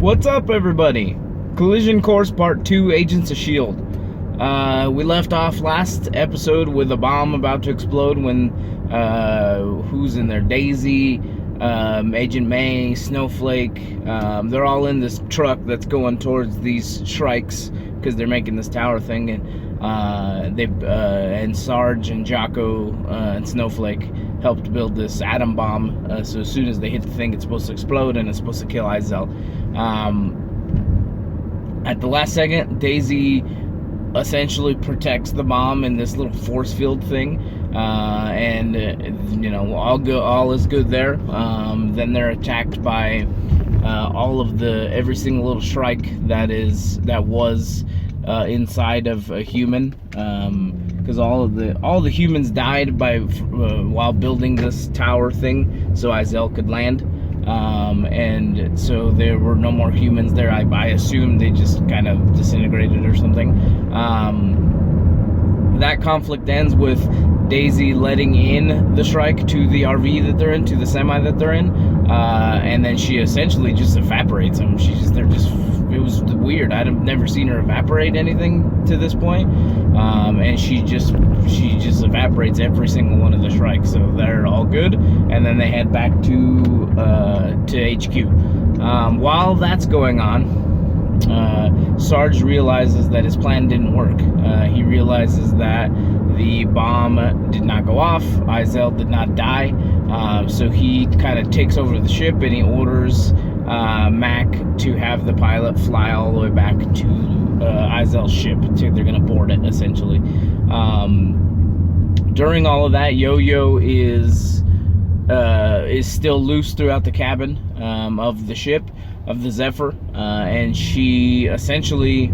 What's up, everybody? Collision Course Part 2, Agents of S.H.I.E.L.D. We left off last episode with a bomb about to explode when, who's in there? Daisy, Agent May, Snowflake, they're all in this truck that's going towards these shrikes because they're making this tower thing, and and Sarge and Jocko and Snowflake helped build this atom bomb, so as soon as they hit the thing, it's supposed to explode and it's supposed to kill Izel. At the last second, Daisy essentially protects the bomb in this little force field thing, and you know, all is good there. Then they're attacked by every single little Shrike that was inside of a human, because all the humans died while building this tower thing so Izel could land, and so there were no more humans there. I assume they just kind of disintegrated or something. That conflict ends with Daisy letting in the Shrike to the RV that they're in, to the semi that they're in, and then she essentially just evaporates them. It was weird. I've never seen her evaporate anything to this point, and she just evaporates every single one of the Shrikes. So they're all good, and then they head back to HQ. While that's going on, Sarge realizes that his plan didn't work. He realizes that the bomb did not go off, Izel did not die, so he kind of takes over the ship and he orders Mac to have the pilot fly all the way back to Izel's ship. They're going to board it, essentially. During all of that, Yo-Yo is still loose throughout the cabin of the ship, of the Zephyr, and she essentially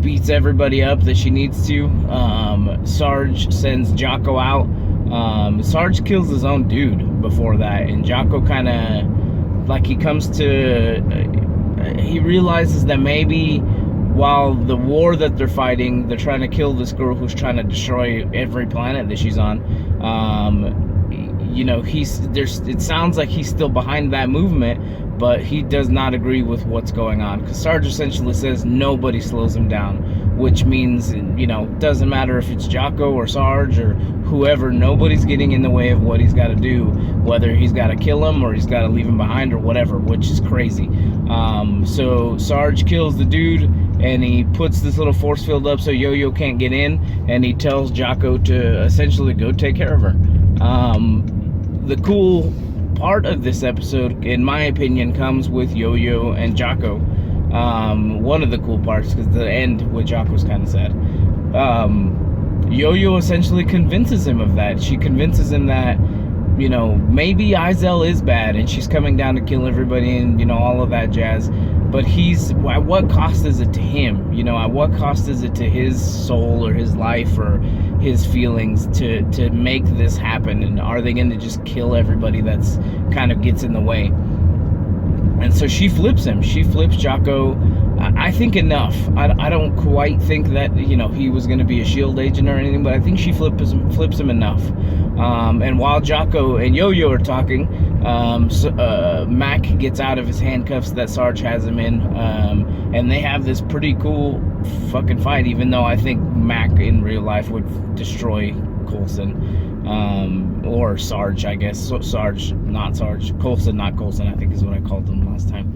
beats everybody up that she needs to. Sarge sends Jocko out. Sarge kills his own dude before that, and Jocko kind of, like, he realizes that maybe while the war that they're fighting, they're trying to kill this girl who's trying to destroy every planet that she's on. You know, it sounds like he's still behind that movement, but he does not agree with what's going on, because Sarge essentially says nobody slows him down, which means, you know, doesn't matter if it's Jocko or Sarge or whoever, nobody's getting in the way of what he's got to do, whether he's got to kill him or he's got to leave him behind or whatever, which is crazy. So Sarge kills the dude, and he puts this little force field up so Yo-Yo can't get in, and he tells Jocko to essentially go take care of her. The cool part of this episode, in my opinion, comes with Yo-Yo and Jocko. One of the cool parts, because the end with Jocko's kind of sad. Yo-Yo essentially convinces him of that. She convinces him that, you know, maybe Izel is bad and she's coming down to kill everybody and, you know, all of that jazz. But at what cost is it to him? You know, at what cost is it to his soul or his life or his feelings to make this happen? And are they going to just kill everybody that's kind of gets in the way? And so she flips him. She flips Jocko, I think, enough. I don't quite think that, you know, he was going to be a S.H.I.E.L.D. agent or anything, but I think she flips him enough. And while Jocko and Yo-Yo are talking, Mac gets out of his handcuffs that Sarge has him in, and they have this pretty cool fucking fight, even though I think Mac in real life would destroy Coulson. Or Sarge, I guess. Sarge, not Sarge. Coulson, not Coulson, I think is what I called them last time.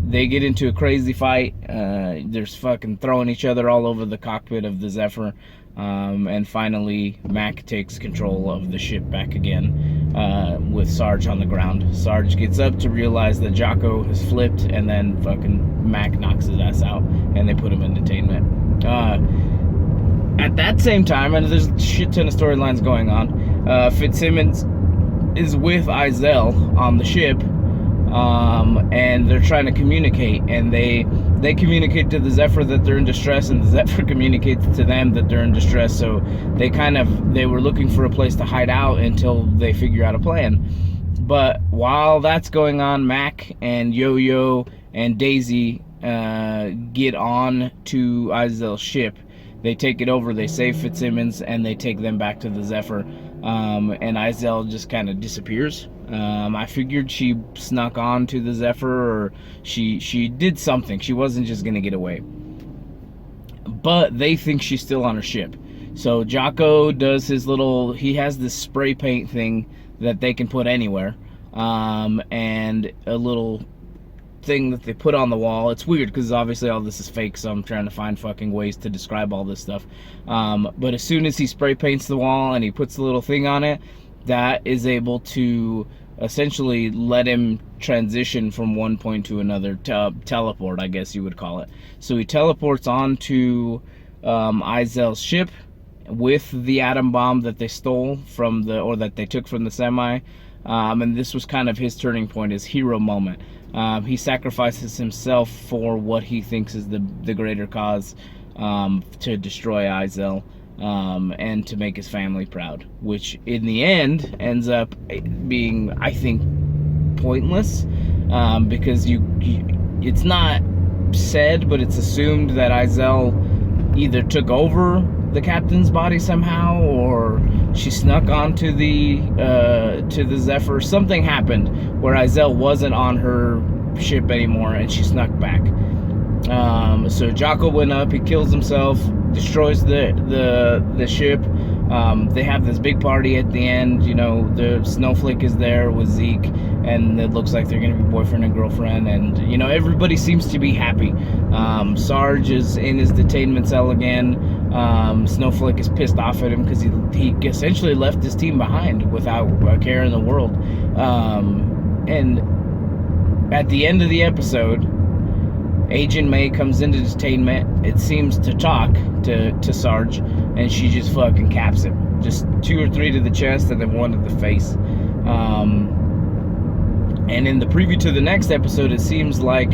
They get into a crazy fight. They're fucking throwing each other all over the cockpit of the Zephyr. And finally, Mac takes control of the ship back again, with Sarge on the ground. Sarge gets up to realize that Jocko has flipped, and then fucking Mac knocks his ass out, and they put him in detainment. At that same time, and there's a shit ton of storylines going on, Fitzsimmons is with Izel on the ship, and they're trying to communicate, and they communicate to the Zephyr that they're in distress, and the Zephyr communicates to them that they're in distress. So they were looking for a place to hide out until they figure out a plan. But while that's going on, Mac and Yo-Yo and Daisy get on to Izel's ship. They take it over, they save Fitzsimmons, and they take them back to the Zephyr. And Izel just kind of disappears. I figured she snuck on to the Zephyr, or she did something. She wasn't just gonna get away. But they think she's still on her ship. So Jocko does his little, he has this spray paint thing that they can put anywhere, and a little thing that they put on the wall. It's weird because obviously all this is fake, so I'm trying to find fucking ways to describe all this stuff. But as soon as he spray paints the wall and he puts the little thing on it, that is able to essentially let him transition from one point to another, teleport, I guess you would call it. So he teleports onto Izel's ship with the atom bomb that they stole from the, or that they took from the semi. And this was kind of his turning point, his hero moment. He sacrifices himself for what he thinks is the greater cause, to destroy Izel, and to make his family proud, which in the end ends up being, I think, pointless, because it's not said, but it's assumed that Izel either took over the captain's body somehow, or she snuck onto the to the Zephyr. Something happened where Izel wasn't on her ship anymore, and she snuck back. So Jocko went up, he kills himself, destroys the ship. They have this big party at the end. You know, the Snowflake is there with Zeke, and it looks like they're gonna be boyfriend and girlfriend, and you know, everybody seems to be happy. Sarge is in his detainment cell again. Snowflake is pissed off at him because he essentially left his team behind without a care in the world. And at the end of the episode, Agent May comes into detainment, it seems, to talk to Sarge, and she just fucking caps him. Just 2 or 3 to the chest and then 1 to the face. And in the preview to the next episode, it seems like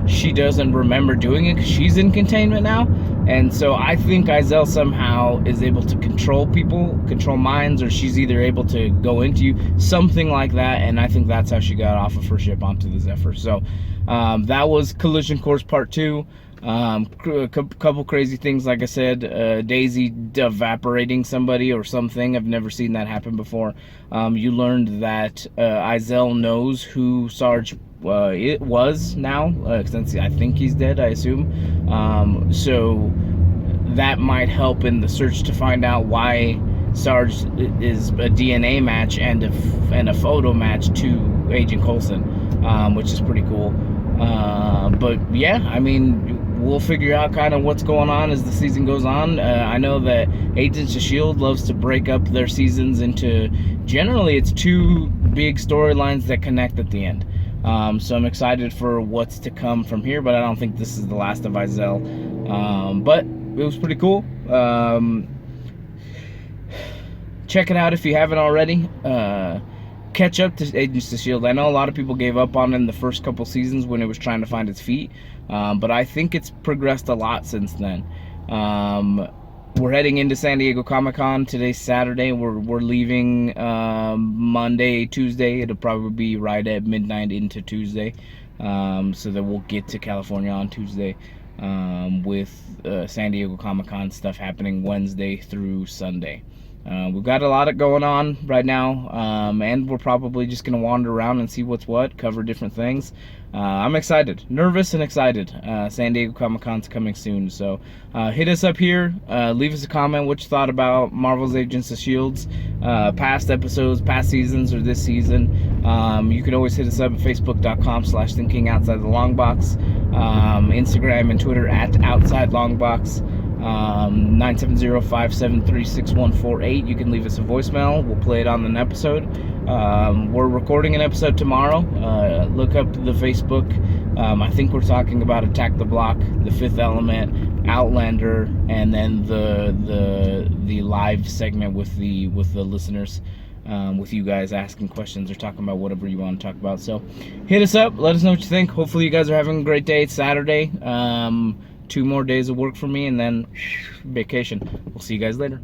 she doesn't remember doing it because she's in containment now. And so I think Izel somehow is able to control people, control minds, or she's either able to go into you, something like that. And I think that's how she got off of her ship onto the Zephyr. So that was Collision Course Part 2. A couple crazy things, like I said, Daisy evaporating somebody or something. I've never seen that happen before. You learned that Izel knows who Sarge it was now, since I think he's dead, I assume. So that might help in the search to find out why Sarge is a DNA match and a photo match to Agent Coulson, which is pretty cool. But yeah, I mean, we'll figure out kind of what's going on as the season goes on. I know that Agents of S.H.I.E.L.D. loves to break up their seasons into, generally it's 2 big storylines that connect at the end. So I'm excited for what's to come from here, but I don't think this is the last of Izel. But it was pretty cool. Check it out if you haven't already. Catch up to Agents of S.H.I.E.L.D. I know a lot of people gave up on it in the first couple seasons when it was trying to find its feet, but I think it's progressed a lot since then. We're heading into San Diego Comic-Con. Today's Saturday. We're leaving Monday, Tuesday. It'll probably be right at midnight into Tuesday, so that we'll get to California on Tuesday, with San Diego Comic-Con stuff happening Wednesday through Sunday. We've got a lot going on right now, and we're probably just going to wander around and see what's what, cover different things. I'm excited, nervous and excited. San Diego Comic-Con's coming soon, so hit us up here, leave us a comment what you thought about Marvel's Agents of S.H.I.E.L.D.'s past episodes, past seasons, or this season. You can always hit us up at facebook.com/thinkingoutsidethelongbox, Instagram and Twitter at outsidelongbox. 970-573-6148. You can leave us a voicemail. We'll play it on an episode. We're recording an episode tomorrow. Look up the Facebook. I think we're talking about Attack the Block, The Fifth Element, Outlander, and then the live segment with the listeners, with you guys asking questions or talking about whatever you want to talk about. So hit us up. Let us know what you think. Hopefully you guys are having a great day. It's Saturday. 2 more days of work for me, and then vacation. We'll see you guys later.